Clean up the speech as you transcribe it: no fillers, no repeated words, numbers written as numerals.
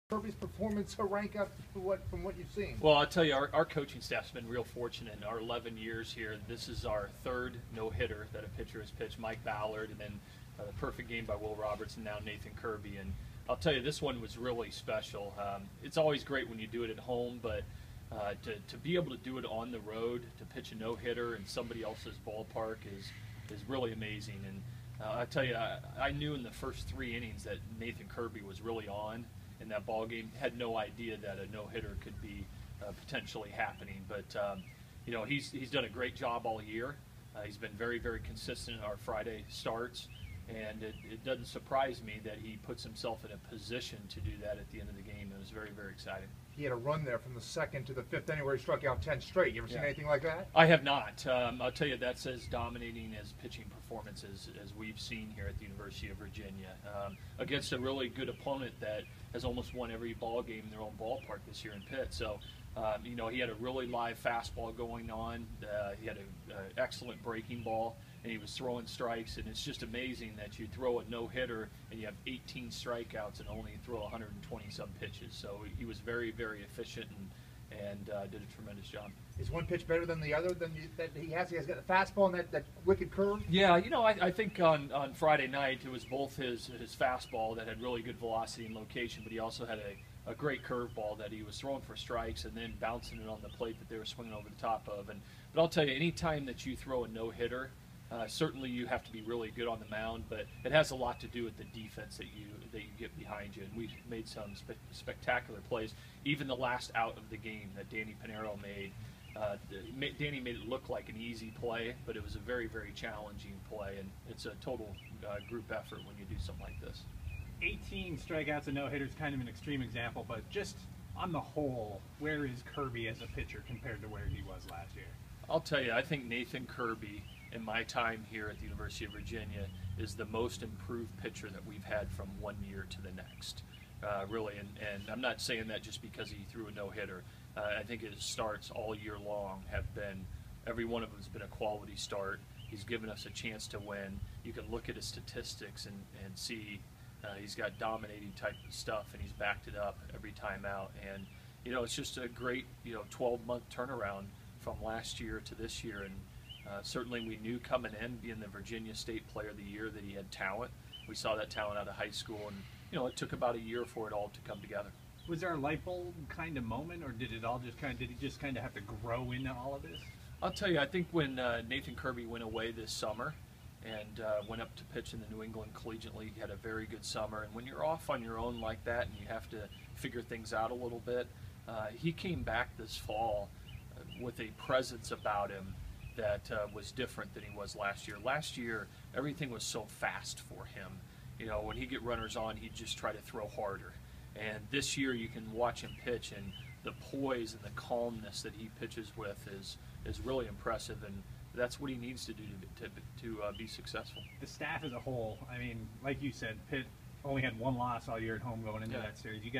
Kirby's performance rank up from what you've seen? Well, I'll tell you, our coaching staff's been real fortunate. In our 11 years here, this is our third no-hitter that a pitcher has pitched. Mike Ballard, and then the perfect game by Will Roberts, and now Nathan Kirby. And I'll tell you, this one was really special. It's always great when you do it at home, but to be able to do it on the road, to pitch a no-hitter in somebody else's ballpark is really amazing. And I tell you, I knew in the first 3 innings that Nathan Kirby was really on in that ball game. Had no idea that a no-hitter could be potentially happening, but you know, he's done a great job all year. He's been very, very consistent in our Friday starts, and it doesn't surprise me that he puts himself in a position to do that at the end of the game. It was very, very exciting. He had a run there from the 2nd to the 5th inning where he struck out 10 straight. You ever seen anything like that? I have not. I'll tell you, that's as dominating as pitching performances as we've seen here at the University of Virginia, against a really good opponent that has almost won every ball game in their own ballpark this year in Pitt. So, you know, he had a really live fastball going on. He had an excellent breaking ball, and he was throwing strikes. And it's just amazing that you throw a no-hitter and you have 18 strikeouts and only throw 120-some pitches. So he was very, very efficient and did a tremendous job. Is one pitch better than the other that he has? He has got the fastball and that wicked curve? Yeah, you know, I think on Friday night it was both his fastball that had really good velocity and location, but he also had a great curveball that he was throwing for strikes and then bouncing it on the plate that they were swinging over the top of. But I'll tell you, any time that you throw a no-hitter, certainly you have to be really good on the mound, but it has a lot to do with the defense that you get behind you. And we made some spectacular plays. Even the last out of the game that Danny Pinero made, Danny made it look like an easy play, but it was a very, very challenging play, and it's a total group effort when you do something like this. 18 strikeouts and no-hitters, kind of an extreme example, but just on the whole, where is Kirby as a pitcher compared to where he was last year? I'll tell you, I think Nathan Kirby, in my time here at the University of Virginia, is the most improved pitcher that we've had from one year to the next. Really, and I'm not saying that just because he threw a no-hitter. I think his starts all year long have been, every one of them has been a quality start. He's given us a chance to win. You can look at his statistics and see he's got dominating type of stuff, and he's backed it up every time out. And, you know, it's just a great, 12-month turnaround from last year to this year. And certainly we knew coming in, being the Virginia State Player of the Year, that he had talent. We saw that talent out of high school, and, it took about a year for it all to come together. Was there a light bulb kind of moment, or did he just kind of have to grow into all of this? I'll tell you, I think when Nathan Kirby went away this summer and went up to pitch in the New England Collegiate League, had a very good summer. And when you're off on your own like that and you have to figure things out a little bit, he came back this fall with a presence about him that was different than he was last year. Last year, everything was so fast for him. When he'd get runners on, he'd just try to throw harder. And this year, you can watch him pitch, and the poise and the calmness that he pitches with is really impressive, and that's what he needs to do to be successful. The staff as a whole, I mean, like you said, Pitt only had 1 loss all year at home going into that series. You guys